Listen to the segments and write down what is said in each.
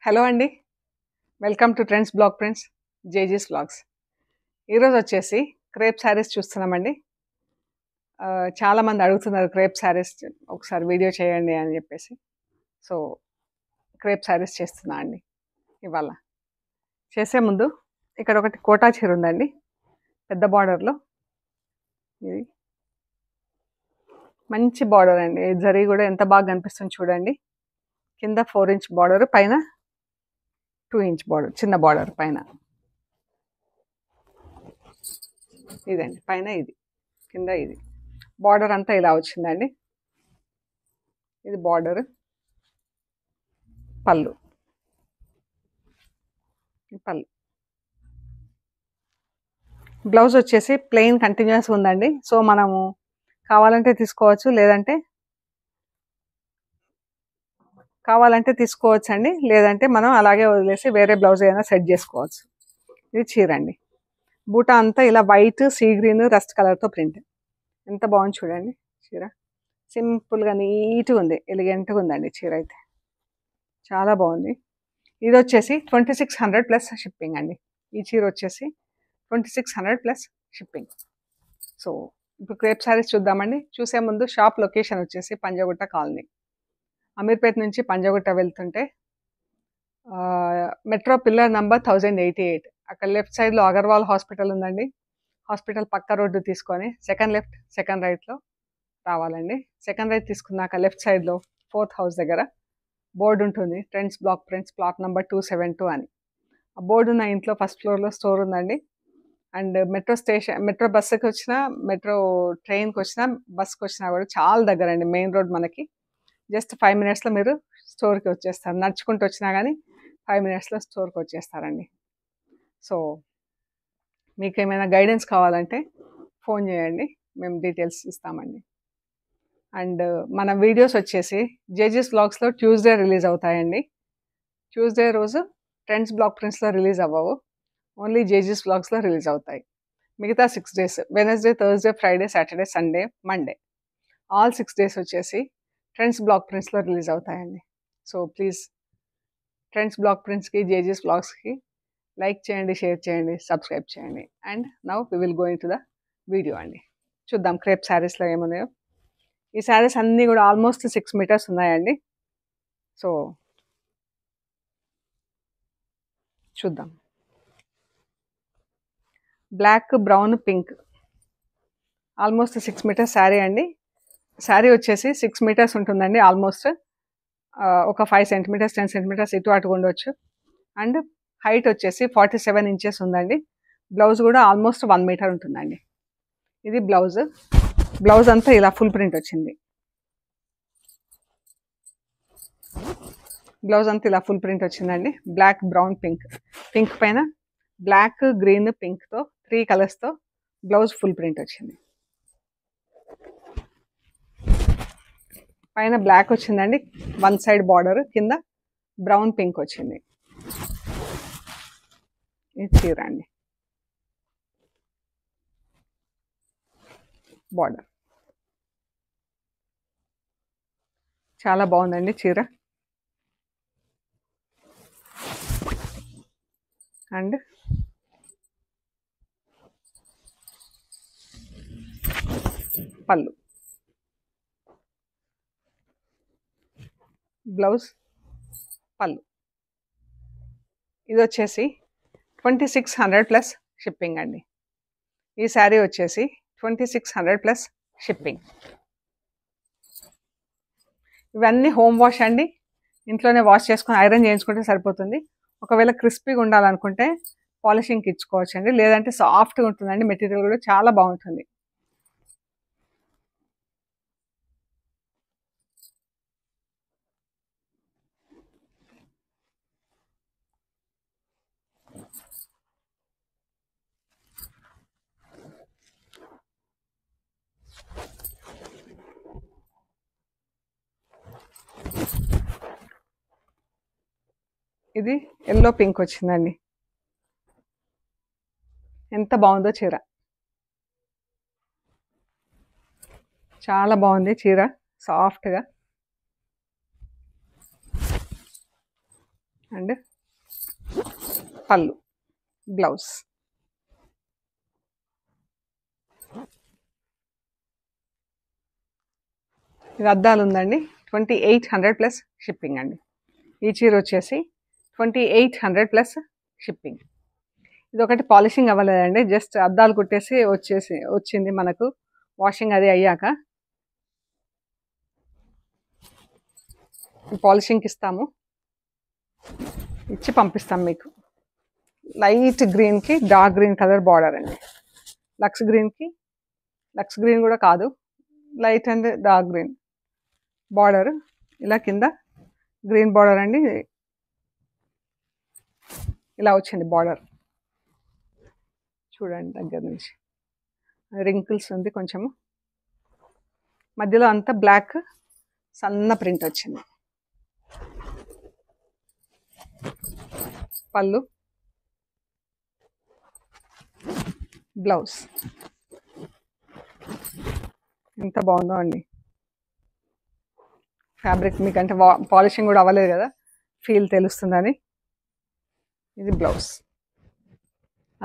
Hello అండి. Welcome to trends blog prints జేజీస్ vlogs. ఈరోజు వచ్చేసి క్రేప్ శారీస్ చూస్తున్నామండి. చాలామంది అడుగుతున్నారు క్రేప్ శారీస్ ఒకసారి వీడియో చేయండి అని చెప్పేసి. సో క్రేప్ శారీస్ చేస్తున్నా అండి ఇవాళ. చేసే ముందు ఇక్కడ ఒకటి కోటా చీర ఉందండి, పెద్ద బార్డర్లో. ఇది మంచి బార్డర్ అండి, జరీ కూడా ఎంత బాగా కనిపిస్తుంది చూడండి. కింద 4 ఇంచ్ బార్డర్, పైన 2 ఇంచ్ బార్డర్, చిన్న బార్డర్ పైన. ఇదండి పైన, ఇది కింద, ఇది బార్డర్ అంతా ఇలా వచ్చిందండి. ఇది బార్డర్, పళ్ళు, పళ్ళు. బ్లౌజ్ వచ్చేసి ప్లెయిన్ కంటిన్యూస్ ఉందండి. సో మనము కావాలంటే తీసుకోవచ్చు, తీసుకోవచ్చు అండి. లేదంటే మనం అలాగే వదిలేసి వేరే బ్లౌజ్ అయినా సెట్ చేసుకోవచ్చు. ఇది చీర అండి. బూటా అంతా ఇలా వైట్, సీ గ్రీన్, రస్ట్ కలర్తో ప్రింట్. ఎంత బాగుంది చూడండి చీర. సింపుల్గా నీట్గా ఉంది, ఎలిగెంట్గా ఉందండి చీర అయితే. చాలా బాగుంది. ఇది వచ్చేసి 2600 ప్లస్ షిప్పింగ్ అండి. ఈ చీర వచ్చేసి 2600 ప్లస్ షిప్పింగ్. సో ఇప్పుడు క్రేప్ శారీస్ చూద్దామండి. చూసే ముందు షాప్ లొకేషన్ వచ్చేసి పంజగుట్ట కాలనీ. అమీర్పేట నుంచి పంజగుట్ట వెళ్తుంటే మెట్రో పిల్లర్ నంబర్ 1088, అక్కడ లెఫ్ట్ సైడ్లో అగర్వాల్ హాస్పిటల్ ఉందండి. హాస్పిటల్ పక్క రోడ్డు తీసుకొని సెకండ్ లెఫ్ట్, సెకండ్ రైట్లో రావాలండి. సెకండ్ రైట్ తీసుకున్నాక లెఫ్ట్ సైడ్లో 4th హౌస్ దగ్గర బోర్డు ఉంటుంది, trends block prints, plot number 272 అని. ఆ బోర్డు ఉన్న ఇంట్లో ఫస్ట్ ఫ్లోర్లో స్టోర్ ఉందండి. అండ్ మెట్రో బస్సుకి వచ్చినా, మెట్రో ట్రైన్కి వచ్చినా, బస్కి వచ్చినా కూడా చాలా దగ్గర అండి. మెయిన్ రోడ్ మనకి జస్ట్ 5 మినిట్స్లో మీరు స్టోర్కి వచ్చేస్తారు. నడుచుకుంటూ వచ్చినా కానీ 5 మినిట్స్లో స్టోర్కి వచ్చేస్తారండి. సో మీకు ఏమైనా గైడెన్స్ కావాలంటే ఫోన్ చేయండి, మేము డీటెయిల్స్ ఇస్తామండి. అండ్ మన వీడియోస్ వచ్చేసి జేజీస్ వ్లాగ్స్లో ట్యూస్డే రిలీజ్ అవుతాయండి. ట్యూస్డే రోజు ట్రెండ్స్ బ్లాక్ ప్రింట్స్లో రిలీజ్ అవ్వవు, ఓన్లీ జేజీస్ వ్లాగ్స్లో రిలీజ్ అవుతాయి. మిగతా 6 days, Wednesday, Thursday, Friday, Saturday, Sunday, Monday, all 6 days వచ్చేసి ట్రెండ్స్ బ్లాక్ ప్రింట్స్లో రిలీజ్ అవుతాయండి. సో ప్లీజ్ ట్రెండ్స్ బ్లాక్ ప్రింట్స్కి, జేజీస్ వ్లాగ్స్కి లైక్ చేయండి, షేర్ చేయండి, సబ్స్క్రైబ్ చేయండి. And now we will go into the video అండి. చూద్దాం క్రేప్ శారీస్లో ఏమున్నాయో. ఈ శారీస్ అన్నీ కూడా ఆల్మోస్ట్ 6 మీటర్స్ ఉన్నాయండి. సో చూద్దాం. Black, brown, pink, almost 6 metres sari అండి. శారీ వచ్చేసి 6 మీటర్స్ ఉంటుందండి ఆల్మోస్ట్. ఒక 5 సెంటీమీటర్స్, 10 సెంటీమీటర్స్ ఇటు అటు ఉండొచ్చు. అండ్ హైట్ వచ్చేసి 47 ఇంచెస్ ఉందండి. బ్లౌజ్ కూడా ఆల్మోస్ట్ 1 మీటర్ ఉంటుందండి. ఇది బ్లౌజ్. బ్లౌజ్ అంతా ఇలా ఫుల్ ప్రింట్ వచ్చింది. బ్లౌజ్ అంతా ఇలా ఫుల్ ప్రింట్ వచ్చిందండి. Black, brown, pink. పింక్ పైన బ్లాక్, గ్రీన్, పింక్తో 3 కలర్స్తో బ్లౌజ్ ఫుల్ ప్రింట్ వచ్చింది. పైన బ్లాక్ వచ్చిందండి, 1 సైడ్ బార్డర్, కింద బ్రౌన్, పింక్ వచ్చింది. ఇది చీర అండి. బార్డర్ చాలా బాగుందండి చీర. అండ్ పళ్ళు, బ్లౌజ్, పళ్ళు. ఇది వచ్చేసి 2600 ప్లస్ షిప్పింగ్ అండి. ఈ శారీ వచ్చేసి 2600 ప్లస్ షిప్పింగ్. ఇవన్నీ హోమ్ వాష్ అండి. ఇంట్లోనే వాష్ చేసుకొని ఐరన్ చేయించుకుంటే సరిపోతుంది. ఒకవేళ క్రిస్పీగా ఉండాలనుకుంటే పాలిషింగ్కి ఇచ్చుకోవచ్చు అండి, లేదంటే సాఫ్ట్గా ఉంటుందండి. మెటీరియల్ కూడా చాలా బాగుంటుంది. ఇది ఎల్లో పింక్ వచ్చిందండి. ఎంత బాగుందో చీర, చాలా బాగుంది చీర, సాఫ్ట్గా. అండ్ పళ్ళు బ్లౌజ్. ఇది అద్దాలు ఉందండి. 2800 ప్లస్ షిప్పింగ్ అండి. ఈ చీర వచ్చేసి 2800 ప్లస్ షిప్పింగ్. ఇది ఒకటి పాలిషింగ్ అవ్వలేదండి, జస్ట్ అద్దాలు కుట్టేసి వచ్చింది మనకు వాషింగ్ అది అయ్యాక. పాలిషింగ్కి ఇస్తాము, ఇచ్చి పంపిస్తాం మీకు. లైట్ గ్రీన్కి డార్క్ గ్రీన్ కలర్ బార్డర్ అండి. లక్స్ గ్రీన్ కూడా కాదు, light and dark green border. ఇలా కింద గ్రీన్ బార్డర్ అండి, ఇలా వచ్చింది బార్డర్. చూడండి దగ్గర నుంచి రింకిల్స్ ఉంది కొంచెము, మధ్యలో అంతా బ్లాక్ సన్న ప్రింట్ వచ్చింది. పళ్ళు బ్లౌజ్. ఎంత బాగుందో అండి ఫ్యాబ్రిక్. మీకంటే పాలిషింగ్ కూడా అవ్వలేదు కదా, ఫీల్ తెలుస్తుందని. ఇది బ్లౌజ్,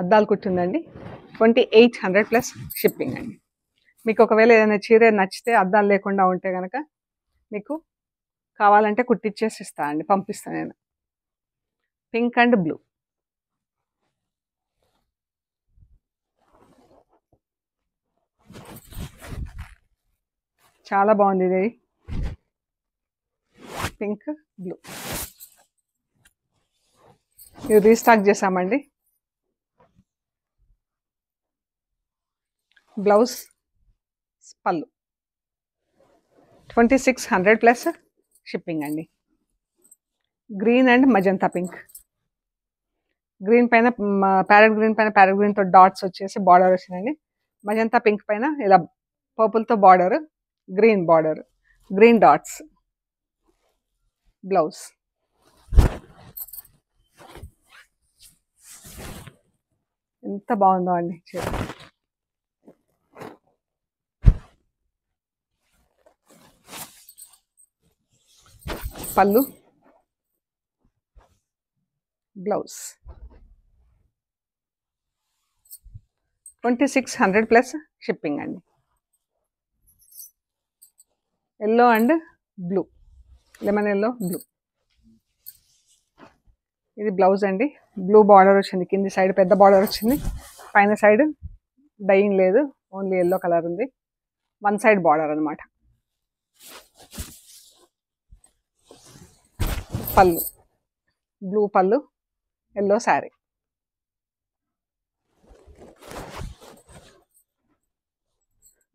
అద్దాలు కుట్టిందండి. 2800 ప్లస్ షిప్పింగ్ అండి. మీకు ఒకవేళ ఏదైనా చీర నచ్చితే అద్దాలు లేకుండా ఉంటే కనుక మీకు కావాలంటే కుట్టిచ్చేసి ఇస్తా అండి, పంపిస్తాను నేను. Pink and blue. చాలా బాగుంది ఇది, పింక్ బ్లూ. ఇది రీస్టాక్ చేసామండి. బ్లౌజ్ పళ్ళు 2600 ప్లస్ షిప్పింగ్ అండి. Green and magenta pink. Green పైన ప్యారెట్ గ్రీన్తో డాట్స్ వచ్చేసి బార్డర్ వచ్చిందండి. మజంతా పింక్ పైన ఇలా పర్పుల్తో బార్డర్, గ్రీన్ డాట్స్. బ్లౌజ్ ఎంత బాగుందో అండి చీర. పళ్ళు బ్లౌజ్ 2600 ప్లస్ షిప్పింగ్ అండి. Yellow and blue, lemon yellow blue. ఇది బ్లౌజ్ అండి. బ్లూ బార్డర్ వచ్చింది, కింది సైడ్ పెద్ద బార్డర్ వచ్చింది, పైన సైడ్ డైయింగ్ లేదు, ఓన్లీ ఎల్లో కలర్ ఉంది. వన్ సైడ్ బార్డర్ అనమాట. పళ్ళు బ్లూ పళ్ళు, yellow sari.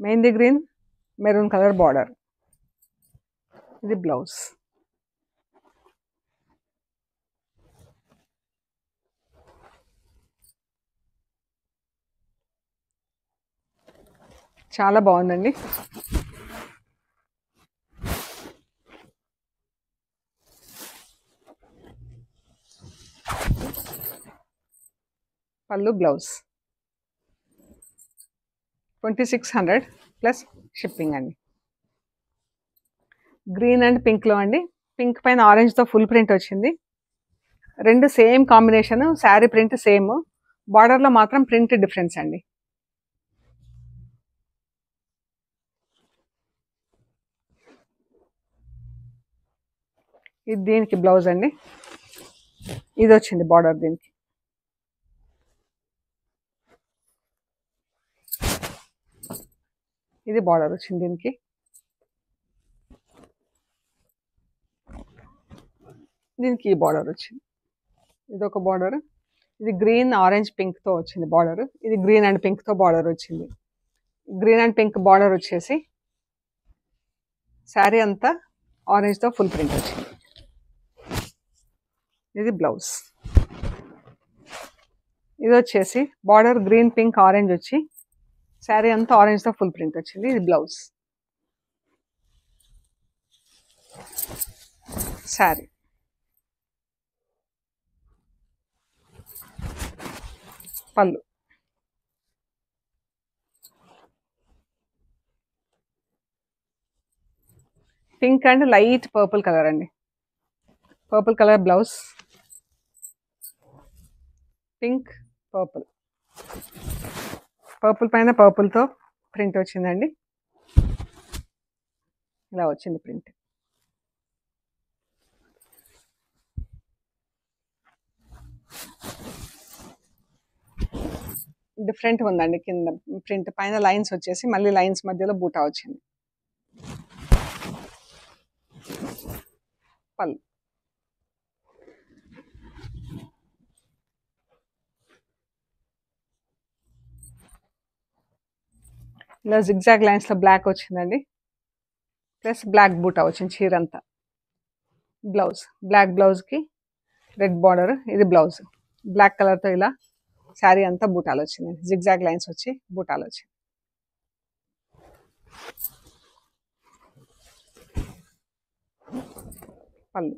Mehndi green maroon colour border. ఇది బ్లౌజ్. చాలా బాగుందండి. పళ్ళు బ్లౌజ్ 2600 ప్లస్ షిప్పింగ్ అండి. గ్రీన్ అండ్ పింక్లో అండి. పింక్ పైన ఆరెంజ్తో ఫుల్ ప్రింట్ వచ్చింది. రెండు same combination, sari print same, బార్డర్లో మాత్రం ప్రింట్ డిఫరెన్స్ అండి. ఇది దీనికి బ్లౌజ్ అండి. ఇది వచ్చింది బార్డర్ దీనికి. ఇది బార్డర్ వచ్చింది దీనికి. దీనికి ఈ బార్డర్ వచ్చింది. ఇది ఒక బార్డర్. ఇది గ్రీన్ ఆరెంజ్ పింక్తో వచ్చింది బార్డర్. ఇది గ్రీన్ అండ్ పింక్తో బార్డర్ వచ్చింది. గ్రీన్ అండ్ పింక్ బార్డర్ వచ్చేసి శారీ అంతా ఆరెంజ్తో ఫుల్ ప్రింట్ వచ్చింది. ఇది బ్లౌజ్. ఇది వచ్చేసి బార్డర్ గ్రీన్ పింక్ ఆరెంజ్ వచ్చి శారీ అంతా ఆరెంజ్తో ఫుల్ ప్రింట్ వచ్చింది. ఇది బ్లౌజ్. శారీ పళ్ళు. Pink and light purple colour అండి. Purple colour blouse, pink, purple. Purple పైన పర్పుల్తో ప్రింట్ వచ్చిందండి. ఇలా వచ్చింది ప్రింట్. డిఫరెంట్గా ఉందండి. కింద ప్రింట్ పైన లైన్స్ వచ్చేసి మళ్ళీ లైన్స్ మధ్యలో బూటా వచ్చింది. పళ్ళు. ఇలా జిగ్జాగ్ లైన్స్లో బ్లాక్ వచ్చిందండి, ప్లస్ బ్లాక్ బూటా వచ్చింది చీర అంతా. బ్లౌజ్, బ్లాక్ బ్లౌజ్కి రెడ్ బార్డర్. ఇది బ్లౌజ్ బ్లాక్ కలర్తో ఇలా శారీ అంతా బూటాలు వచ్చింది. జిగ్జాగ్ లైన్స్ వచ్చి బూటాలు వచ్చాయి. పళ్ళు.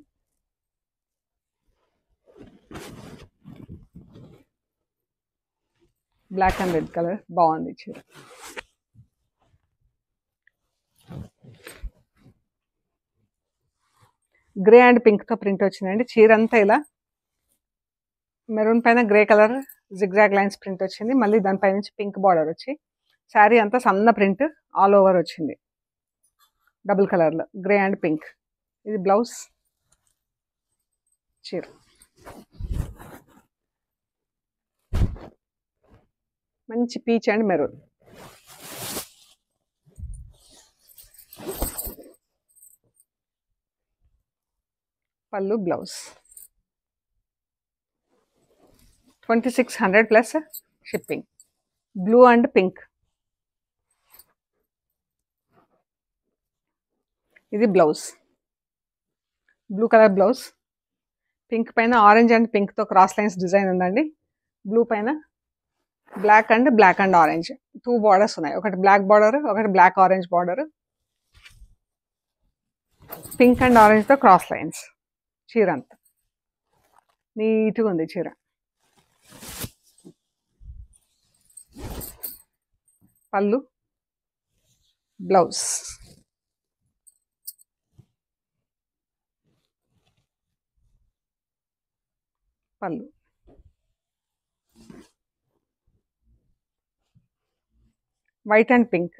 బ్లాక్ అండ్ రెడ్ కలర్ బాగుంది చీర. గ్రే అండ్ పింక్తో ప్రింట్ వచ్చిందండి. చీర అంతా ఇలా మెరూన్ పైన grey colour zigzag lines print వచ్చింది. మళ్ళీ దానిపై నుంచి పింక్ బార్డర్ వచ్చి శారీ అంతా సన్న ప్రింట్ ఆల్ ఓవర్ వచ్చింది డబుల్ కలర్లో, గ్రే అండ్ పింక్. ఇది బ్లౌజ్, చీర. మంచి పీచ్ అండ్ మెరూన్. పళ్ళు, blouse. 2600 plus shipping. Blue and pink. ఇది blouse, blue colour blouse. Pink పైన ఆరెంజ్ అండ్ పింక్తో క్రాస్ లైన్స్ డిజైన్ ఉందండి. బ్లూ పైన బ్లాక్ అండ్ ఆరెంజ్ 2 బార్డర్స్ ఉన్నాయి. ఒకటి బ్లాక్ బార్డర్, ఒకటి black orange border. Pink and ఆరెంజ్తో క్రాస్ లైన్స్. చీర అంతా నీట్గా ఉంది చీర. పళ్ళు, బ్లౌజ్. పళ్ళు. White and pink.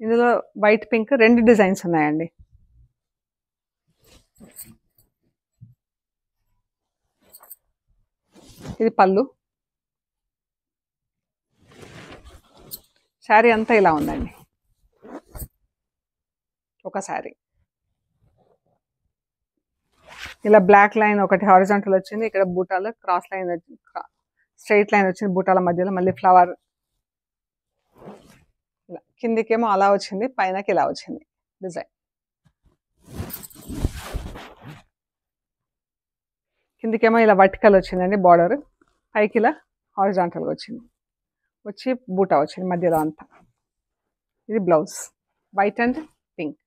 ఇందులో వైట్ పింక్ 2 డిజైన్స్ ఉన్నాయండి. ఇది పళ్ళు. శారీ అంతా ఇలా ఉందండి. ఒక శారీ ఇలా బ్లాక్ లైన్ ఒకటి హారిజాంటల్ వచ్చింది. ఇక్కడ బూటాలు క్రాస్ లైన్ స్ట్రైట్ లైన్ వచ్చింది బూటాల మధ్యలో. మళ్ళీ ఫ్లవర్ ఇలా కిందికేమో అలా వచ్చింది, పైనకి ఇలా వచ్చింది డిజైన్. కిందికేమో ఇలా వర్టికల్ వచ్చిందండి బార్డర్, పైకి ఇలా హారిజాంటల్గా వచ్చింది, వచ్చి బూటా వచ్చింది మధ్యలో అంతా. ఇది బ్లౌజ్, వైట్ అండ్ పింక్.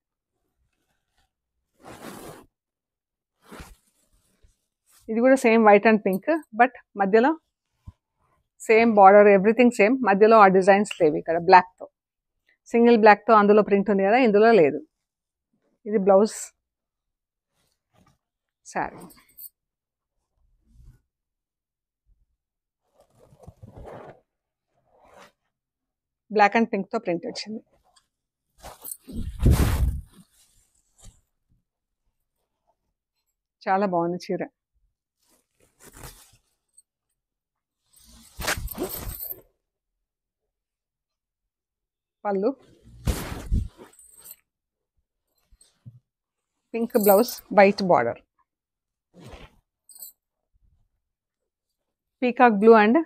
ఇది కూడా same white and pink, but మధ్యలో సేమ్ బార్డర్, ఎవ్రీథింగ్ సేమ్. మధ్యలో ఆ డిజైన్స్ లేవు. ఇక్కడ బ్లాక్తో, సింగిల్ బ్లాక్తో అందులో ప్రింట్ ఉంది కదా, ఇందులో లేదు. ఇది బ్లౌజ్, శారీ. బ్లాక్ అండ్ పింక్తో ప్రింట్ వచ్చింది. చాలా బాగుంది చీర. పళ్ళు, pink blouse, white border. Peacock blue and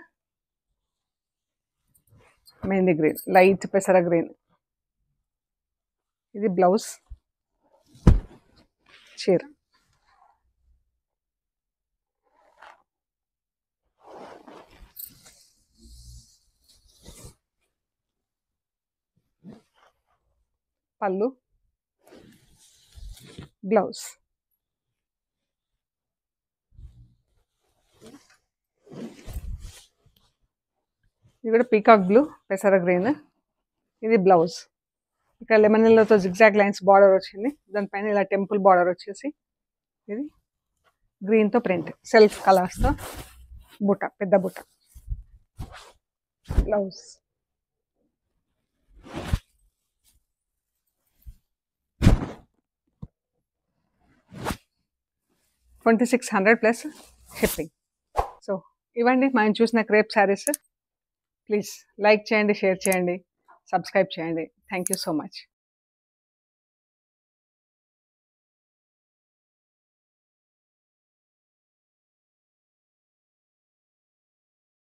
mehndi green, light పెసర గ్రీన్. ఇది బ్లౌజ్, చీర. పళ్ళు, బ్లౌజ్. ఇది కూడా పీకాక్ బ్లూ పెసర గ్రీన్. ఇది బ్లౌజ్. ఇక్కడ లెమన్ ఎల్లోతో జిగ్జాగ్ లైన్స్ బార్డర్ వచ్చింది, దానిపైన ఇలా టెంపుల్ బార్డర్ వచ్చేసి ఇది గ్రీన్తో ప్రింట్, సెల్ఫ్ కలర్స్తో బుట్ట, పెద్ద బుట్ట. Blouse $2600 plus shipping. సో ఇవ్వండి మనం చూసిన క్రేప్ శారీస్. ప్లీజ్ లైక్ చేయండి, షేర్ చేయండి, సబ్స్క్రైబ్ చేయండి. Thank you so much.